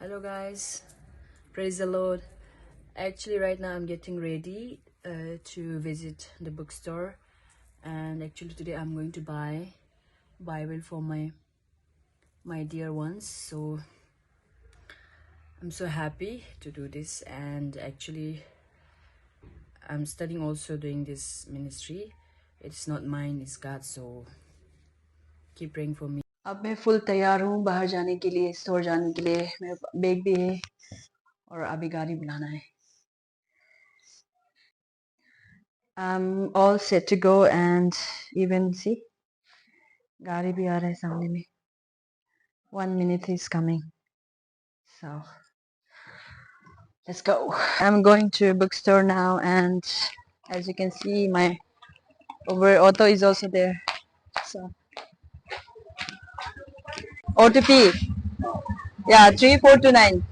Hello guys, praise the Lord. Actually right now I'm getting ready to visit the bookstore, and actually today I'm going to buy Bible for my dear ones. So I'm so happy to do this, and actually I'm studying also doing this ministry. It's not mine, it's God's, so keep praying for me. अब मैं full तैयार हूँ बाहर जाने के लिए, store जाने के लिए। मेरा बैग भी है और अभी गाड़ी बुलाना है। I'm all set to go and even see गाड़ी भी आ रहा है सामने में। 1 minute is coming, so let's go. I'm going to bookstore now, and as you can see, my Uber auto is also there. So OTP, yeah, 3429.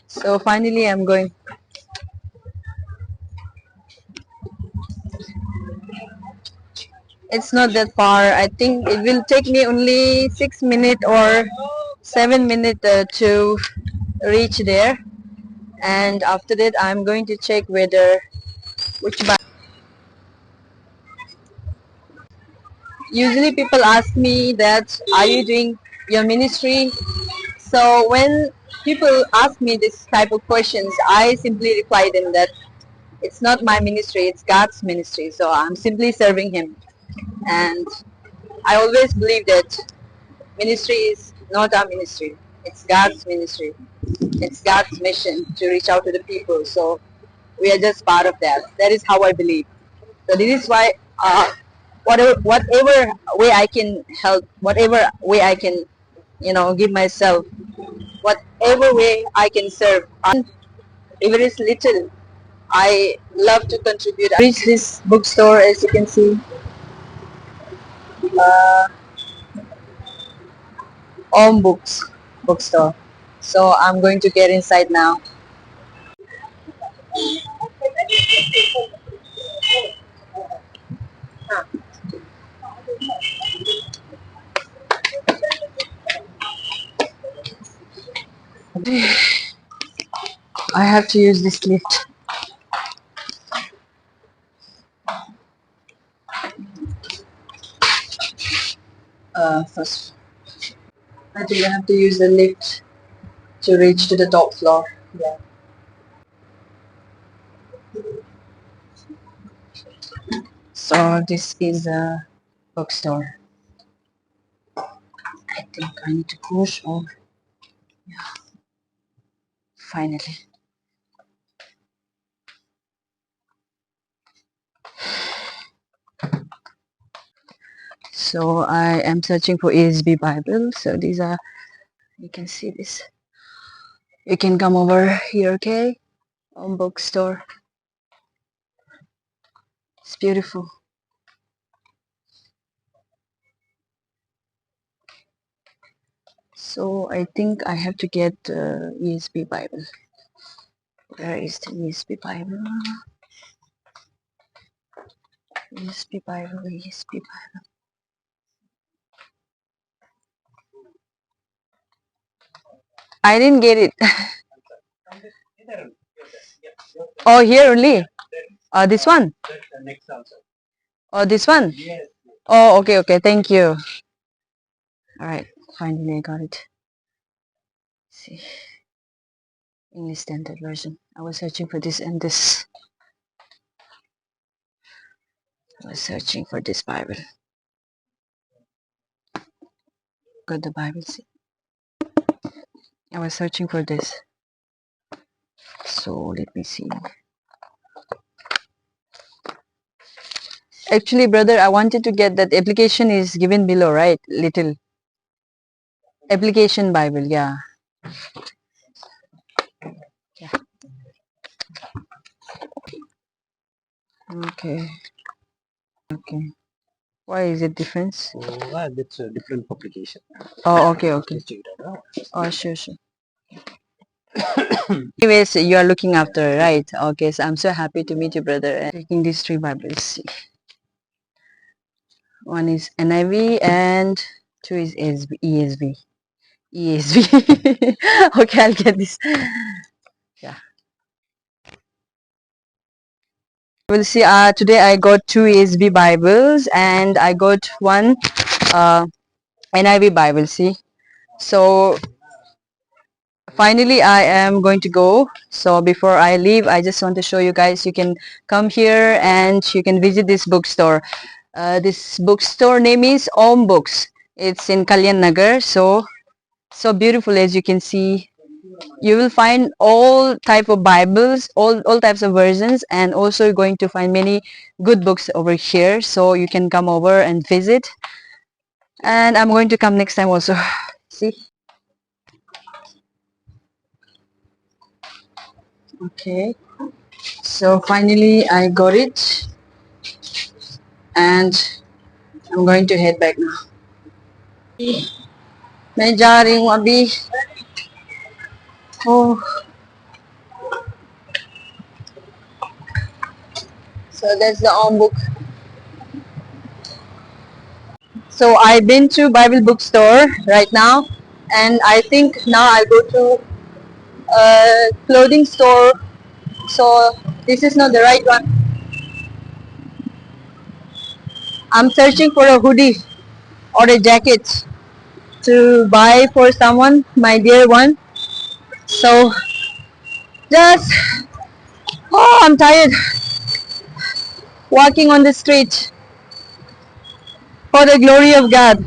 So finally, I'm going. It's not that far. I think it will take me only 6 minutes or 7 minutes to reach there. And after that, I'm going to check whether which bus. Usually people ask me that, are you doing your ministry? So when people ask me this type of questions, I simply reply them that it's not my ministry, it's God's ministry. So I'm simply serving Him. And I always believe that ministry is not our ministry. It's God's ministry. It's God's mission to reach out to the people. So we are just part of that. That is how I believe. So this is why whatever way I can help, whatever way I can, give myself, whatever way I can serve, even if it's little, I love to contribute. I reached this bookstore, as you can see. Uh, Om Books bookstore. So I'm going to get inside now. I have to use this lift. First, I think I have to use the lift to reach to the top floor. Yeah. So this is a bookstore. I think I need to push or yeah. Finally. So I am searching for ASB Bible. So these are, you can see this. You can come over here, okay? On bookstore. It's beautiful. So I think I have to get ESB Bible. Where is the ESB Bible? ESB Bible, ESB Bible. I didn't get it. Oh, here only? This one? Oh, this one? Oh, okay, okay. Thank you. Alright, finally I got it. See, English Standard Version. I was searching for this and this. I was searching for this Bible. Got the Bible. See, I was searching for this. So let me see. Actually, brother, I wanted to get that application is given below, right? Little application Bible, yeah. Yeah. Okay. Okay. Why is it difference? That's a different publication. Oh, okay, okay. Just check it out. Oh, sure, sure. Anyways, you are looking after, right? Okay, so I'm so happy to meet you, brother. And taking these 3 Bibles. One is NIV and 2 is ESV. ESV. Okay, I'll get this. Yeah. We'll see. Today I got 2 ESV Bibles and I got one NIV Bible. See. So finally I am going to go. So before I leave, I just want to show you guys. You can come here and you can visit this bookstore. This bookstore name is Om Books. It's in Kalyan Nagar. So beautiful, as you can see. You will find all type of Bibles, all types of versions, and also you're going to find many good books over here. So you can come over and visit. And I'm going to come next time also. See. Okay. So finally I got it. And I'm going to head back now. मैं जा रही हूँ अभी. Oh. So that's the Om book. So I've been to Bible bookstore right now, and I think now I'll go to a clothing store. So this is not the right one. I'm searching for a hoodie or a jacket to buy for someone, my dear one. So just, oh, I'm tired walking on the street for the glory of God.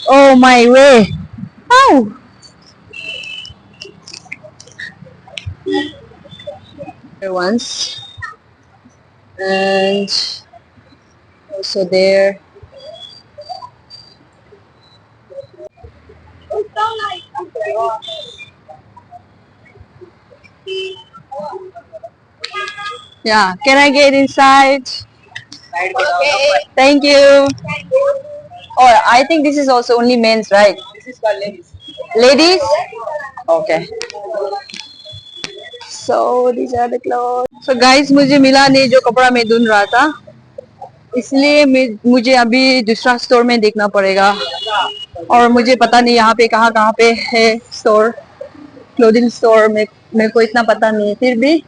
Oh, my way. Oh. Once. And also there. Yeah, can I get inside? Okay. Thank you. Oh, I think this is also only men's, right? This is for ladies. Ladies? Okay. So these are the clothes. So guys, मुझे मिला नहीं जो कपड़ा मैं ढूंढ रहा था, इसलिए मुझे अभी दूसरा स्टोर में देखना पड़ेगा. और मुझे पता नहीं यहाँ पे कहाँ पे है स्टोर, क्लोथिंग स्टोर में मेरे को इतना पता नहीं है. फिर भी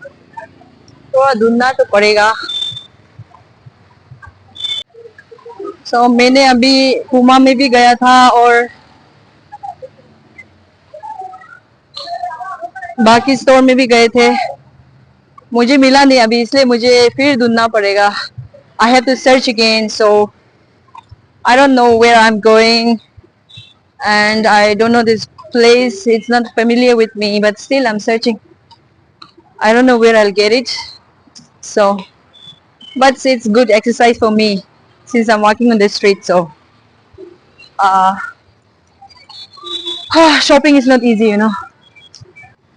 थोड़ा ढूंढना तो पड़ेगा. So मैंने अभी पुमा में भी गया था और बाकी स्टोर में भी गए थे. मुझे मिला नहीं अभी, इसलिए मुझे फिर ढूंढना पड़ेगा. I have to search again, so I don't know where I'm going and I don't know this place. It's not familiar with me, but still I'm searching. I don't know where I'll get it. So, but it's good exercise for me since I'm walking on the street. So, shopping is not easy, you know.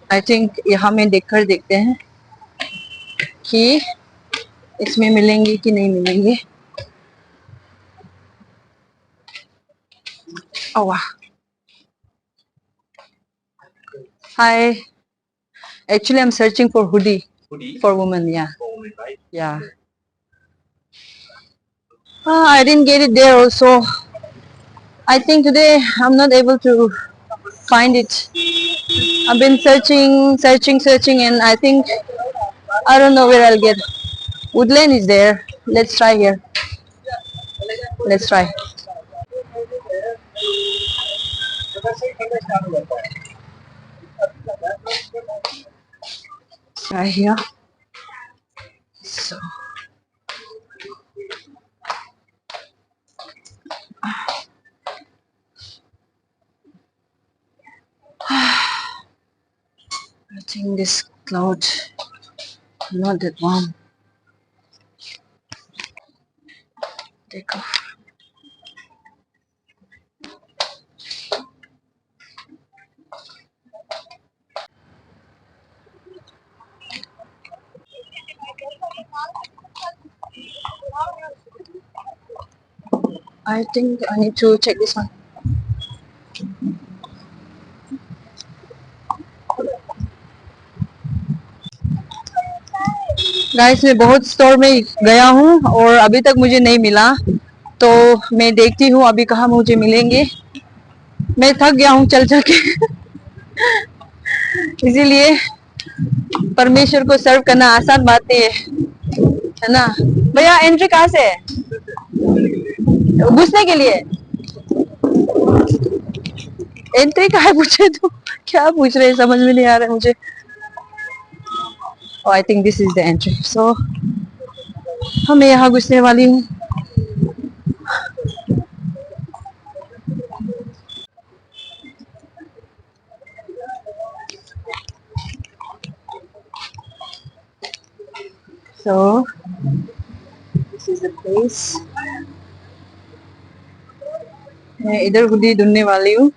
I think यहाँ में देखकर देखते हैं कि इसमें मिलेंगे कि नहीं मिलेंगे. Oh wow. Hi. Actually, I'm searching for hoodie. Hoodie? For women, yeah. For women, right? Yeah. I didn't get it there also. I think today I'm not able to find it. I've been searching, and I think I don't know where I'll get. Woodland is there. Let's try here. Let's try. Try here. So. I think this cloud, not that warm. Take off. I think I need to check this one. Guys मैं बहुत store में गया हूँ और अभी तक मुझे नहीं मिला. तो मैं देखती हूँ अभी कहाँ मुझे मिलेंगे। मैं थक गया हूँ चल चल के इसीलिए परमेश्वर को सर्व करना आसान बात नहीं है ना। भैया एंट्री कहाँ से है? घुसने के लिए एंट्री कहाँ है पूछे तो क्या पूछ रहे हैं समझ में नहीं आ रहा है मुझे। I think this is the entry, so मैं यहाँ घुसने वाली हूँ। So this is the place. मैं इधर हुडी ढूंढने वाली हूँ।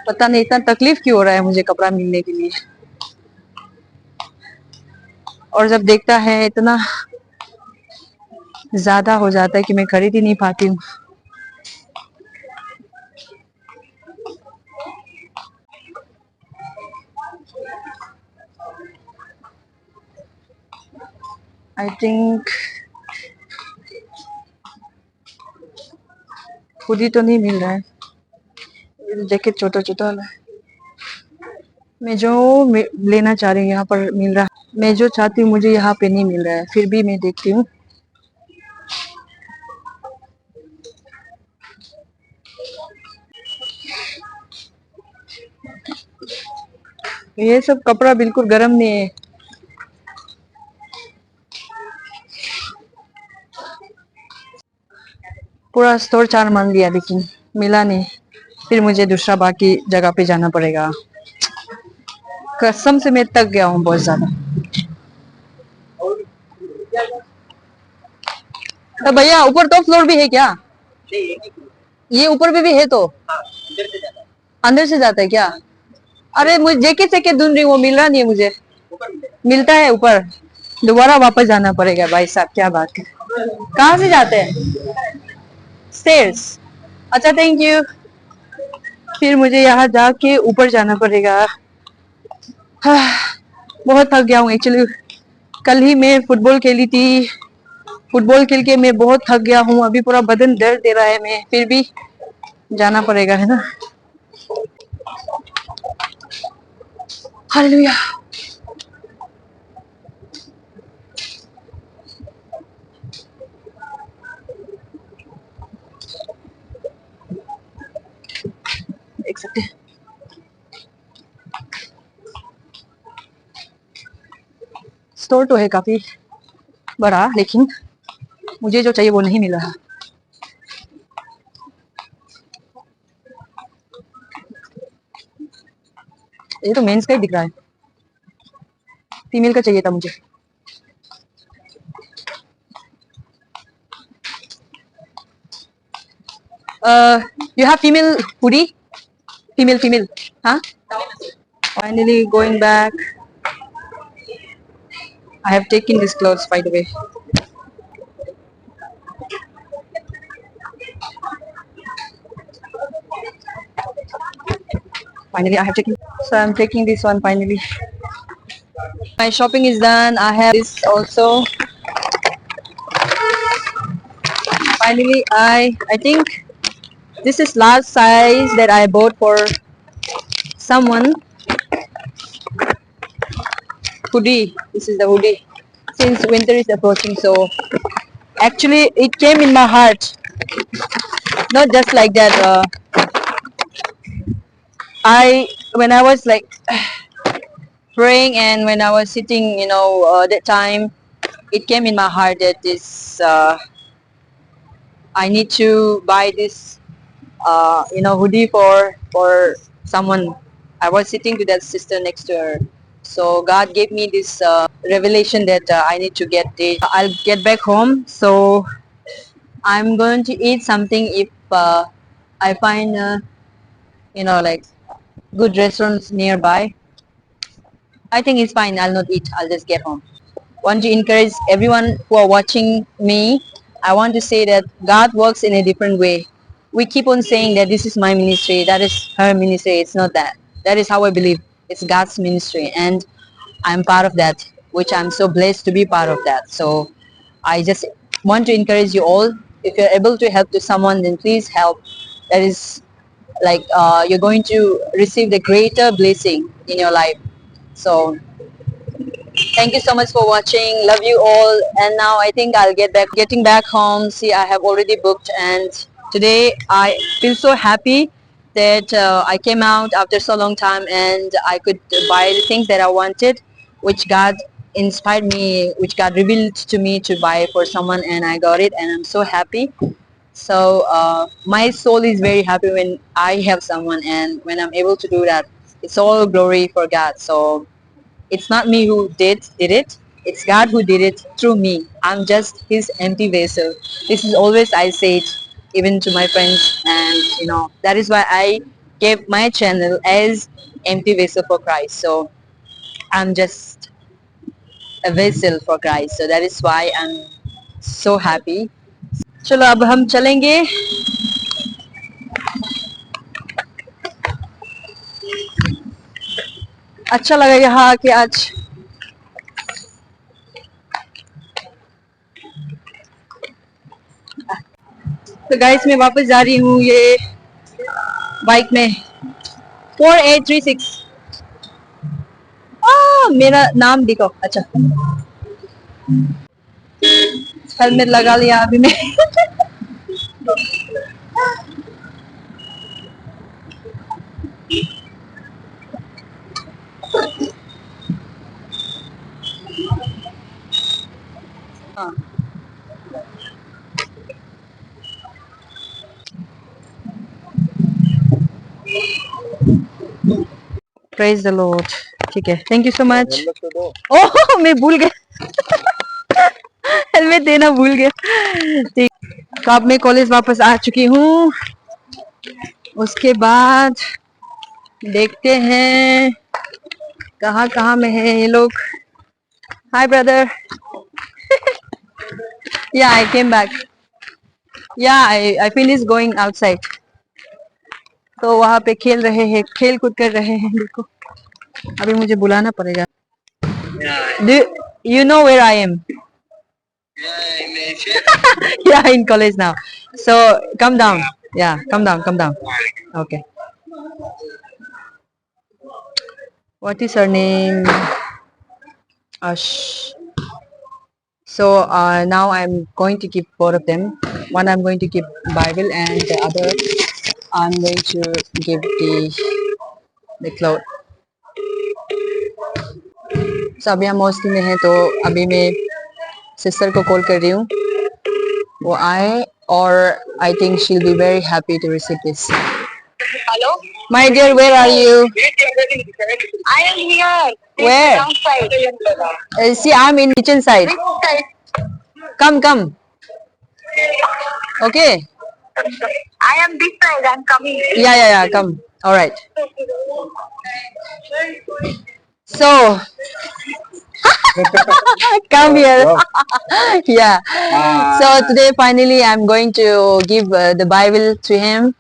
पता नहीं इतना तकलीफ क्यों हो रहा है मुझे कपड़ा मिलने के लिए, और जब देखता है इतना ज्यादा हो जाता है कि मैं खरीद ही नहीं पाती हूँ। आई थिंक हुडी तो नहीं मिल रहा है, जैकेट छोटा छोटा वाला है। मैं जो लेना चाह रही हूँ यहाँ पर मिल रहा है, मैं जो चाहती हूँ मुझे यहाँ पे नहीं मिल रहा है, फिर भी मैं देखती हूँ। ये सब कपड़ा बिल्कुल गर्म नहीं है। पूरा स्टोर चार मान लिया लेकिन मिला नहीं, फिर मुझे दूसरा बाकी जगह पे जाना पड़ेगा। कसम से मैं थक गया हूँ बहुत ज्यादा। तो भैया ऊपर टॉप फ्लोर भी है क्या? ये ऊपर भी है तो अंदर से जाता है क्या? अरे मुझे जेकेट से ढूंढ रही हूँ, वो मिल रहा नहीं है मुझे। मिलता है ऊपर, दोबारा वापस जाना पड़ेगा। भाई साहब क्या बात है, कहाँ से जाते हैं? स्टेयर्स। अच्छा थैंक यू। फिर मुझे यहाँ जाके ऊपर जाना पड़ेगा। बहुत थक गया हूँ एक्चुअली। कल ही मैं फुटबॉल खेली थी, फुटबॉल खेल के मैं बहुत थक गया हूँ। अभी पूरा बदन दर्द दे रहा है, मैं फिर भी जाना पड़ेगा है ना। हालेलुया। देख सकते हैं स्टोर तो है काफी बड़ा, लेकिन मुझे जो चाहिए वो नहीं मिल रहा। ये तो मेंस का ही दिख रहा है, फीमेल का चाहिए था मुझे। You have female hoodie? Female. Huh? Finally going back. I have taken these clothes by the way. Finally I have taken, so I'm taking this one finally. My shopping is done. I have this also. Finally I think this is large size that I bought for someone. Hoodie. This is the hoodie. Since winter is approaching, so actually it came in my heart. Not just like that. When I was like praying and when I was sitting, that time, it came in my heart that this I need to buy this hoodie for someone. I was sitting to that sister next to her, so God gave me this revelation that I need to get it. I'll get back home, so I'm going to eat something if I find like good restaurants nearby. I think it's fine. I'll not eat. I'll just get home. Want to encourage everyone who are watching me. I want to say that God works in a different way. We keep on saying that this is my ministry, that is her ministry. It's not that. That is how I believe. It's God's ministry, and I'm part of that, which I'm so blessed to be part of that. So I just want to encourage you all. If you're able to help to someone, then please help. That is like you're going to receive the greater blessing in your life. So thank you so much for watching. Love you all. And now I think I'll getting back home. See, I have already booked, and today I feel so happy that I came out after so long time and I could buy the things that I wanted, which God inspired me, which God revealed to me to buy for someone, and I got it, and I'm so happy. So my soul is very happy when I have someone, and when I'm able to do that, it's all glory for God. So it's not me who did it. It's God who did it through me. I'm just His empty vessel. This is always I say it, even to my friends, and that is why I gave my channel as empty vessel for Christ. So I'm just a vessel for Christ. So that is why I'm so happy. चलो अब हम चलेंगे. अच्छा लगा यहाँ आके आज. तो गाइस मैं वापस जा रही हूँ ये बाइक में. 4836. मेरा नाम देखो. अच्छा हेलमेट लगा लिया अभी मैं. Praise the Lord. ठीक है, थैंक यू सो मच. ओह मैं भूल गया. हेलमेट देना भूल गया. ठीक. तो अब मैं कॉलेज वापस आ चुकी हूँ. उसके बाद देखते हैं कहाँ कहाँ में है ये लोग. Hi brother. या आई केम बैक. या आई फिनिश गोइंग आउटसाइड. तो वहाँ पे खेल रहे हैं, खेल कूद कर रहे हैं. देखो अभी मुझे बुलाना पड़ेगा. Do you know where I am? Yeah, in college now. So come down. Yeah, come down, come down. Okay. What is her name? Ash. So now I'm going to give both of them. One I'm going to give Bible, and the other I'm going to give the cloth. So अभी हम hostel में हैं, तो अभी मैं sister को call कर रही हूँ. वो आए, और I think she'll be very happy to receive this. Hello? My dear, where are you? I am here. Where? Outside. See, I'm in kitchen side. Come, come. Okay. I am this side. I'm coming. Yeah. Come. All right. So, come here. Yeah. So today, finally, I'm going to give the Bible to him.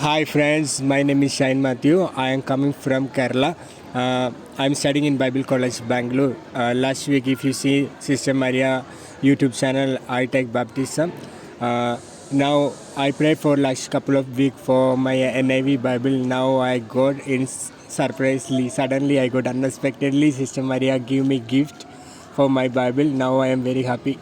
Hi friends, my name is Shine Matthew. I am coming from Kerala. I am studying in Bible College, Bangalore. Last week, if you see Sister Maria YouTube channel, I take baptism. Now I prayed for last couple of weeks for my NIV Bible. Now I got in suddenly I got unexpectedly Sister Maria give me gift for my Bible. Now I am very happy.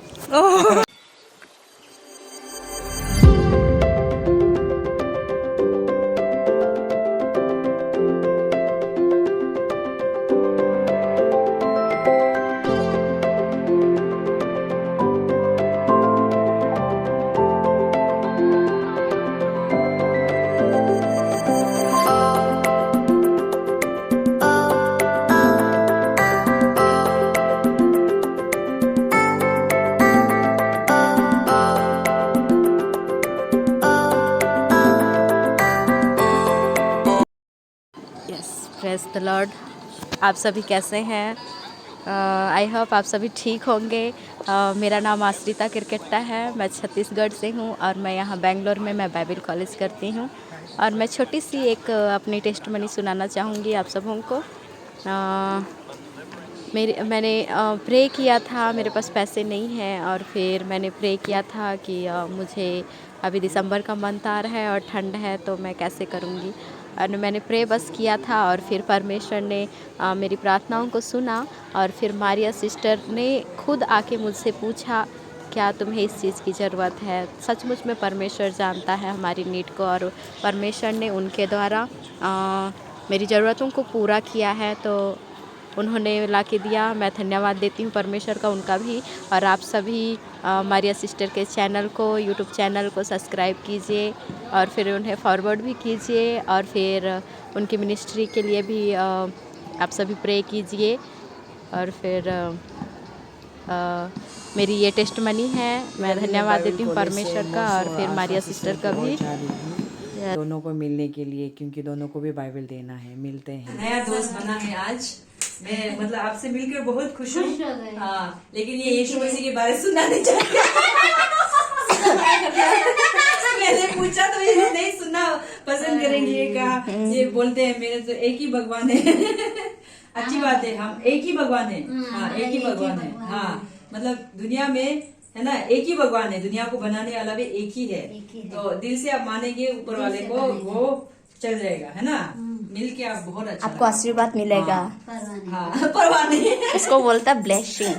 Praise the Lord. आप सभी कैसे हैं? I hope आप सभी ठीक होंगे. मेरा नाम आश्रिता किरकेट्टा है. मैं छत्तीसगढ़ से हूँ और मैं यहाँ बेंगलोर में मैं बाइबल कॉलेज करती हूँ. और मैं छोटी सी एक अपनी टेस्टमनी सुनाना चाहूँगी आप सबों को. मैंने प्रे किया था, मेरे पास पैसे नहीं हैं और फिर मैंने प्रे किया था कि मुझे अभी दिसंबर का मंथ आ रहा है और ठंड है तो मैं कैसे करूँगी। और मैंने प्रे बस किया था और फिर परमेश्वर ने मेरी प्रार्थनाओं को सुना और फिर मारिया सिस्टर ने खुद आके मुझसे पूछा क्या तुम्हें इस चीज़ की ज़रूरत है। सचमुच में परमेश्वर जानता है हमारी नीड को और परमेश्वर ने उनके द्वारा मेरी ज़रूरतों को पूरा किया है, तो उन्होंने ला के दिया। मैं धन्यवाद देती हूँ परमेश्वर का, उनका भी। और आप सभी मारिया सिस्टर के चैनल को, यूट्यूब चैनल को सब्सक्राइब कीजिए और फिर उन्हें फॉरवर्ड भी कीजिए और फिर उनकी मिनिस्ट्री के लिए भी आप सभी प्रे कीजिए। और फिर मेरी ये टेस्टमनी है, मैं धन्यवाद देती हूँ परमेश्वर का और फिर मारिया सिस्टर का भी। दोनों को मिलने के लिए, क्योंकि दोनों को भी बाइबल देना है। मिलते हैं। नया दोस्त बना है आज। मैं मतलब आपसे मिलकर बहुत खुश हूँ। हाँ, लेकिन ये यीशु मसीह के बारे में सुनना नहीं चाहते। मैंने पूछा तो ये नहीं सुनना पसंद करेंगे। ये कहा, ये बोलते हैं मेरे तो एक ही भगवान है। अच्छी बात है, हम एक ही भगवान है। हाँ, एक ही भगवान है। हाँ, मतलब दुनिया में है ना, एक ही भगवान है। दुनिया को बनाने वाला भी एक ही है। तो दिल से आप मानेंगे ऊपर वाले को, वो चल जाएगा, है ना। मिल के आप बहुत अच्छा, आपको आशीर्वाद मिलेगा। हाँ, परवाह नहीं। उसको बोलता ब्लेसिंग।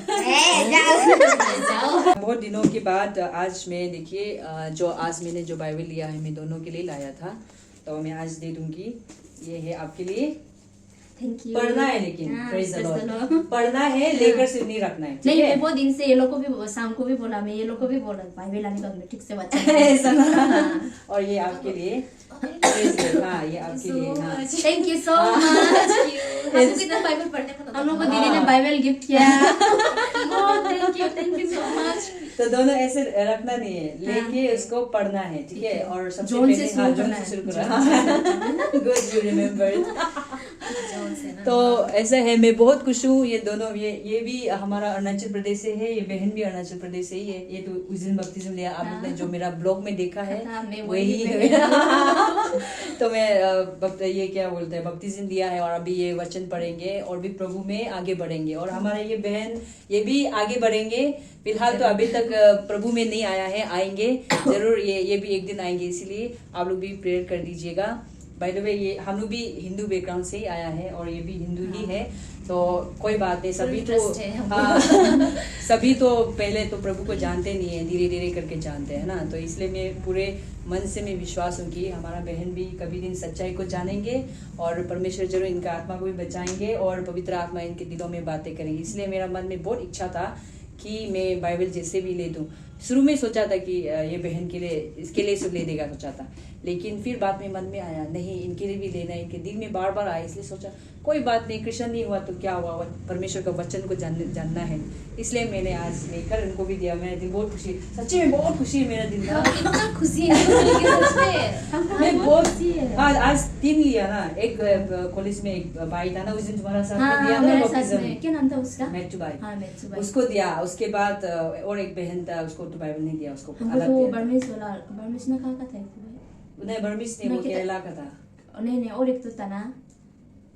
बहुत दिनों के बाद आज मैं देखिए, जो आज मैंने जो बाइबल लिया है मैं दोनों के लिए लाया था, तो मैं आज दे दूंगी। ये है आपके लिए। पढ़ना है, लेकिन praise the Lord। पढ़ना है, लेकर सिर्फ नहीं रखना है। नहीं, मैं बहुत दिन से ये लोग को भी, शाम को भी बोला, मैं ये लोग को भी बोला बाइबल लाने का, ठीक से बच्चा। और ये आपके लिए। हाँ, ये आपके लिए। हाँ, thank you so much. Bible पढ़ने को हम लोग को दीदी ने बाइबल गिफ्ट किया। Thank you so much. तो दोनों ऐसे रखना नहीं है, लेके उसको पढ़ना है, ठीक है। और सबसे पहले जोन से शुरू करना। Good, you remember. तो ऐसा है, मैं बहुत खुश हूँ। ये दोनों, ये भी हमारा अरुणाचल प्रदेश से है, ये बहन भी अरुणाचल प्रदेश से ही है। ये तो उस दिन बपतिस्म लिया, आप लोग ने जो मेरा ब्लॉग में देखा है वही है। तो मैं ये क्या बोलते हैं, बपतिस्म दिया है और अभी ये वचन पढ़ेंगे और भी प्रभु में आगे बढ़ेंगे। और हमारे ये बहन ये भी आगे बढ़ेंगे। फिलहाल तो अभी तक प्रभु में नहीं आया है, आएंगे जरूर। ये भी एक दिन आएंगे, इसीलिए आप लोग भी प्रेयर कर दीजिएगा। बाय द वे, ये हम लोग भी हिंदू बैकग्राउंड से ही आया है और ये भी हिंदू ही है, तो कोई बात नहीं। सभी तो सभी तो पहले तो प्रभु को जानते नहीं है, धीरे धीरे करके जानते हैं ना। तो इसलिए मैं पूरे मन से मैं विश्वास हूँ कि हमारा बहन भी कभी दिन सच्चाई को जानेंगे और परमेश्वर जरूर इनका आत्मा को भी बचाएंगे और पवित्र आत्मा इनके दिलों में बातें करेंगे। इसलिए मेरा मन में बहुत इच्छा था कि मैं बाइबल जैसे भी ले दूं। शुरू में सोचा था कि ये बहन के लिए, इसके लिए सिर्फ ले देगा सोचा था, लेकिन फिर बाद में मन में आया नहीं, इनके लिए भी लेना है। इनके दिल में बार बार आया, इसलिए सोचा कोई बात नहीं, क्रिश्चियन नहीं हुआ तो क्या हुआ, परमेश्वर का वचन को जानना है। इसलिए मैंने आज लेकर इनको भी दिया। मेरा दिल बहुत खुशी, सच्ची में बहुत खुशी है मेरा दिल। इतना खुशी है मैं बहुत, हाँ आज 3 लिया ना। एक कॉलेज में एक भाई था ना, उस दिन तुम्हारा साथ दिया ना बपतिस्म। क्या नाम था उसका? मैथ्यू भाई, उसको दिया। उसके बाद और एक बहन था, उसको तो बाइबल नहीं दिया, उसको अलग वो दिया। बर्मिस ने कहा था, नहीं बर्मिस नहीं, वो केरला का था। नहीं और एक तो था ना,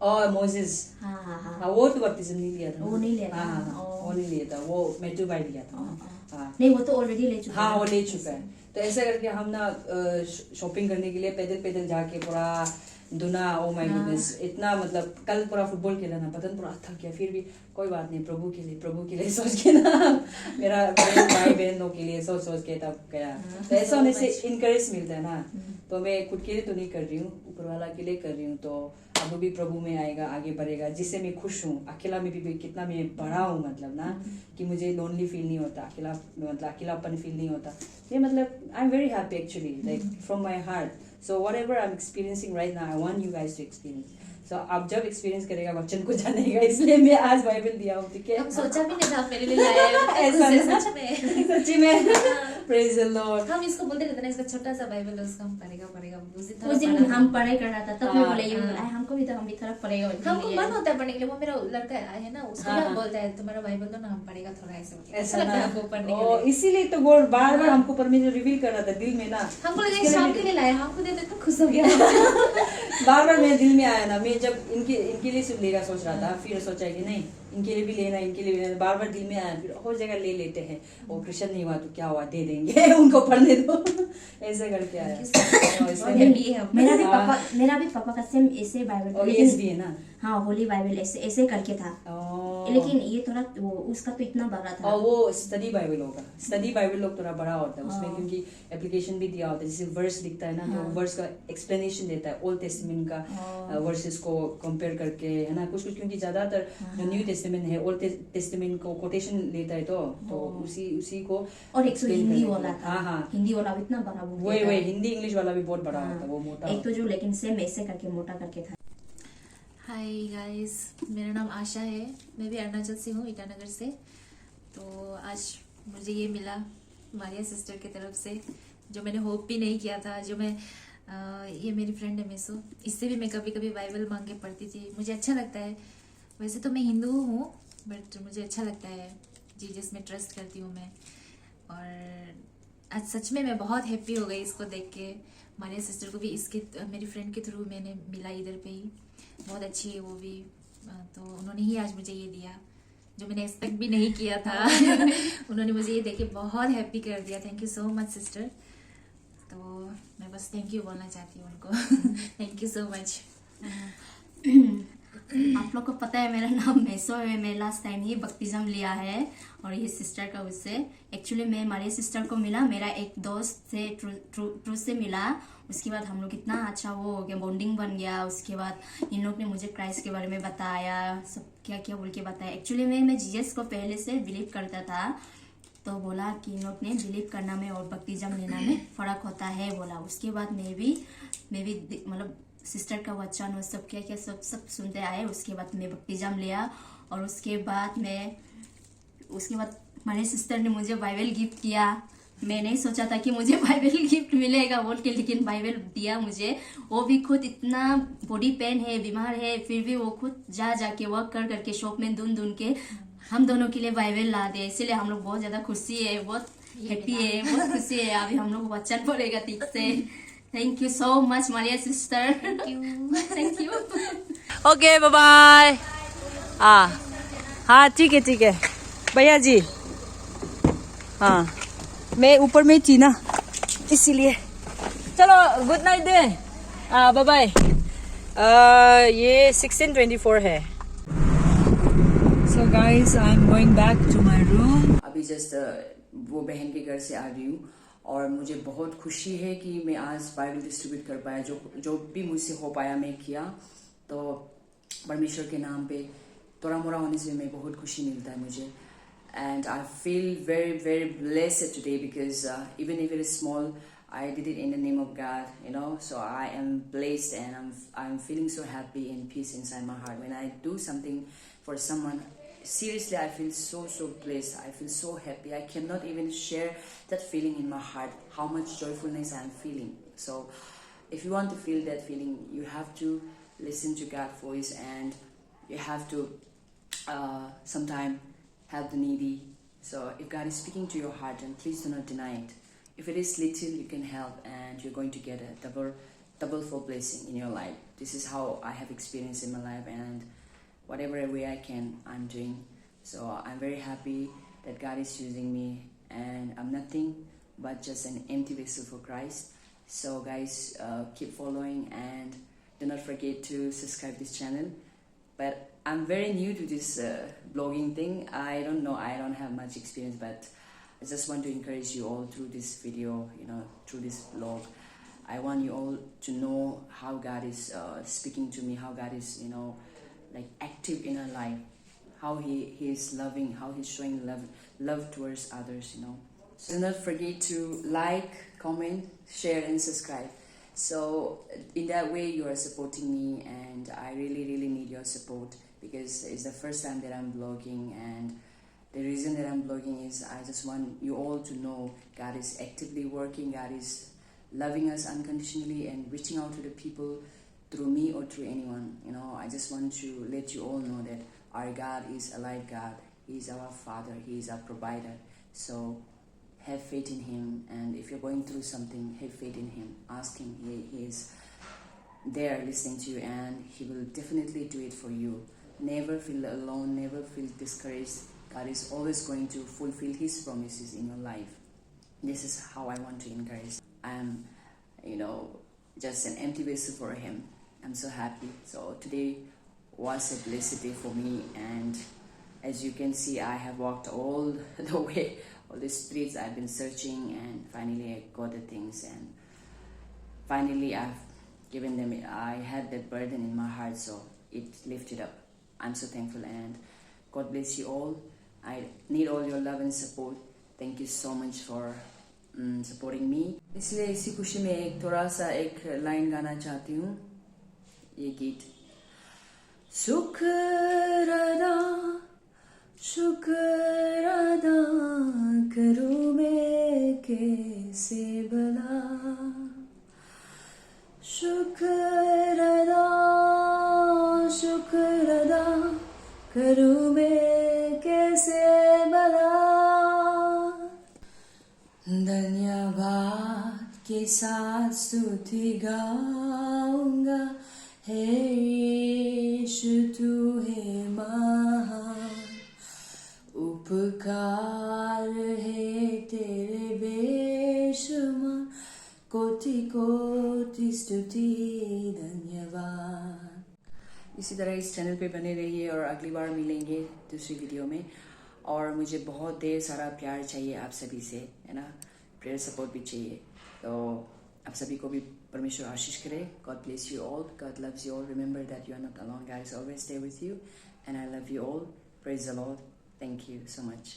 और मोसेस। हाँ, वो तो बपतिस्म नहीं लिया था, वो नहीं लिया था। वो नहीं लिया था, वो मैथ्यू भाई लिया था। हाँ, नहीं वो तो ऑलरेडी ले चुका है। हाँ, वो ले चुका है। तो ऐसा करके हम ना शॉपिंग करने के लिए पैदल जाके पूरा दुना, ओ माय गुडनेस, इतना मतलब कल पूरा फुटबॉल खेला ना, पता नहीं पूरा थक गया। फिर भी कोई बात नहीं, प्रभु के लिए सोच के ना, मेरा भाई बहनों के लिए सोच के तब गया। तो ऐसा होने से इनकरेज मिलता है ना। तो मैं खुद के लिए तो नहीं कर रही हूँ, ऊपर वाला के लिए कर रही हूँ। तो अब भी प्रभु में आएगा, आगे बढ़ेगा, जिससे मैं खुश हूँ। अकेला में भी कितना मैं बड़ा हूँ, मतलब ना कि मुझे लोनली फील नहीं होता, अकेलापन फील नहीं होता। ये मतलब I am very happy actually, like from my heart. So whatever I'm experiencing right now, I want you guys to experience. So आप जब एक्सपीरियंस करेगा वचन को जानेगा, इसलिए मैं आज बाइबल दिया हूँ, ठीक है। हम सोचा भी नहीं था मेरे लिए लाया है। ऐसा सच में सच्ची में प्रेज द लॉर्ड। हम इसको बोलते रहते ना, इसका छोटा सा बाइबल है, उसका हम पढ़ेगा। उस दिन हम पढ़ाई कर रहा था, तब मैं बोला ये हमको भी तो हम भी थोड़ा पढ़ेगा। हमको मन होता है पढ़ने के लिए। वो मेरा लड़का है ना, उसको ना बोलता है तुम्हारा बाइबल दो ना, हम पढ़ेगा थोड़ा। ऐसा लगता है हमको पढ़ने के लिए। इसीलिए तो वो बार हमको परमेश्वर रिवील कर रहा था दिल में ना। हमको लगा शाम के लिए लाया, हमको देते तो खुश हो गया। बार बार मेरे दिल में आया ना, मैं जब इनके लिए सिर्फ लेना सोच रहा था, फिर सोचा कि नहीं इनके लिए भी लेना, इनके लिए भी लेना, बार बार दिल में आया, फिर हर जगह ले लेते हैं। वो क्रिश्चियन नहीं हुआ तो क्या हुआ, दे देंगे उनको पढ़ने दो ऐसे करके आया। मेरा भी पापा का सेम ऐसे बाइबल, लेकिन भी है ना, हाँ होली बाइबल ऐसे करके था, लेकिन ये थोड़ा वो उसका तो इतना बड़ा था। और वो स्टडी बाइबल होगा, स्टडी बाइबल लोग थोड़ा बड़ा होता है उसमें, क्योंकि एप्लीकेशन भी दिया होता है, जैसे वर्स दिखता है ना, तो वर्स का एक्सप्लेनेशन देता है, ओल्ड टेस्टामेंट का वर्सेस को कंपेयर करके, है ना, कुछ क्योंकि ज्यादातर जो न्यू टेस्टामेंट है ओल्ड टेस्टामेंट को कोटेशन लेता है, तो उसी को। और एक तो हिंदी वाला था, हाँ हिंदी वाला भी इतना बड़ा, वही हिंदी इंग्लिश वाला भी बहुत बड़ा होता है, वो मोटा एक तो जो, लेकिन सेम ऐसे करके मोटा करके था। हाय गाइस, मेरा नाम आशा है, मैं भी अरुणाचल से हूँ, ईटानगर से। तो आज मुझे ये मिला मारिया सिस्टर की तरफ से, जो मैंने होप भी नहीं किया था। जो मैं ये मेरी फ्रेंड है मेसो, इससे भी मैं कभी कभी बाइबल मांग के पढ़ती थी। मुझे अच्छा लगता है, वैसे तो मैं हिंदू हूँ, बट मुझे अच्छा लगता है, जीसस में ट्रस्ट करती हूँ मैं। और आज सच में मैं बहुत हैप्पी हो गई इसको देख के। मारिया सिस्टर को भी इसके मेरी फ्रेंड के थ्रू मैंने मिला इधर पे ही, बहुत अच्छी है वो भी। तो उन्होंने ही आज मुझे ये दिया जो मैंने एक्सपेक्ट भी नहीं किया था उन्होंने मुझे ये देख के बहुत हैप्पी कर दिया। Thank you so much sister. तो मैं बस थैंक यू बोलना चाहती हूँ उनको थैंक यू सो मच। आप लोग को पता है मेरा नाम मेसो है, मैं लास्ट टाइम ही बपतिस्म लिया है, और ये सिस्टर का उससे। एक्चुअली मैं हमारे सिस्टर को मिला, मेरा एक दोस्त से ट्रू से मिला, उसके बाद हम लोग इतना अच्छा वो हो गया, बॉन्डिंग बन गया। उसके बाद इन लोग ने मुझे क्राइस्ट के बारे में बताया, सब क्या क्या बोल के बताया। एक्चुअली मैं जीसस को पहले से बिलीव करता था, तो बोला कि इन लोग ने बिलीव करना में और बपतिस्म लेना में फ़र्क होता है बोला। उसके बाद मैं भी मतलब सिस्टर का वचन और सब क्या क्या सब सुनते आए। उसके बाद मैं बपतिस्म लिया, और उसके बाद मेरे सिस्टर ने मुझे बाइबल गिफ्ट किया। मैं नहीं सोचा था कि मुझे बाइबल गिफ्ट मिलेगा बोल के, लेकिन बाइबल दिया मुझे। वो भी खुद इतना बॉडी पेन है, बीमार है, फिर भी वो खुद जाके वर्क करके शॉप में ढूंढ के हम दोनों के लिए बाइबल ला दे। इसलिए हम लोग बहुत ज्यादा खुशी है, बहुत हैप्पी है, बहुत खुशी है। अभी हम लोग वचन पड़ेगा ठीक से। Thank you so much Maria sister, thank you. Okay bye bye. हाँ ठीक है भैया जी। हाँ मैं ऊपर में थी ना, इसीलिए। चलो गुड नाइट दे, बाय बाय। ये 16:24 है। So guys I am going back to my room. अभी जस्ट वो बहन के घर से आ रही हूँ, और मुझे बहुत खुशी है कि मैं आज बाइबल डिस्ट्रीब्यूट कर पाया। जो भी मुझसे हो पाया मैं किया। तो परमेश्वर के नाम पे थोड़ा मोड़ा होने से मैं बहुत खुशी मिलता है मुझे। And I feel very, very blessed today because even if it is small, I did it in the name of God, you know. So I am blessed, and I'm feeling so happy and peace inside my heart. When I do something for someone, seriously, I feel so blessed. I feel so happy. I cannot even share that feeling in my heart, how much joyfulness I'm feeling. So if you want to feel that feeling, you have to listen to God's voice, and you have to sometime help the needy. So if God is speaking to your heart, then please do not deny it. If it is little, you can help, and you're going to get a double full blessing in your life. This is how I have experienced in my life, and whatever way I can, I'm doing. So I'm very happy that God is using me, and I'm nothing but just an empty vessel for Christ. So guys, keep following, and do not forget to subscribe this channel. But I'm very new to this blogging thing. I don't know, I don't have much experience, but I just want to encourage you all through this video, through this blog. I want you all to know how God is speaking to me, how God is, like active in our life, how He is loving, how He's showing love towards others, So do not forget to like, comment, share, and subscribe. So in that way, you are supporting me, and I really, really need your support, because it's the first time that I'm blogging, and the reason that I'm blogging is I just want you all to know God is actively working. God is loving us unconditionally and reaching out to the people through me or through anyone. I just want to let you all know that our God is a live God. He is our Father. He is our provider. So have faith in Him, and if you're going through something, have faith in Him. Ask Him. He is there listening to you, and He will definitely do it for you. Never feel alone, never feel discouraged. God is always going to fulfill His promises in your life. This is how I want to encourage. I'm, just an empty vessel for Him. I'm so happy. So today was a blessed day for me, and as you can see, I have walked all the way, all the streets I've been searching, and finally I got the things, and finally I've given them. I had that burden in my heart, so it lifted up. I'm so thankful, and God bless you all. I need all your love and support. Thank you so much for supporting me. इसलिए इसी खुशी में एक थोड़ा सा एक line गाना चाहती हूँ, ये गीत। शुक्र अदा करूँ मैं कैसे भला, शुक्र अदा करूँ मैं कैसे भला, धन्यवाद के साथ स्तुति गाऊंगा, हे यीशु तू है महान, उपकार है तेरे बेशुमार, कोटि कोटि स्तुति धन्यवाद। इसी तरह इस चैनल पे बने रहिए और अगली बार मिलेंगे दूसरी वीडियो में। और मुझे बहुत ढेर सारा प्यार चाहिए आप सभी से, है ना, प्रेयर सपोर्ट भी चाहिए। तो आप सभी को भी परमेश्वर आशीष करे। God bless you all, God loves you all, remember that you are not alone, God is always there with you, and I love you all. Praise the Lord, thank you so much.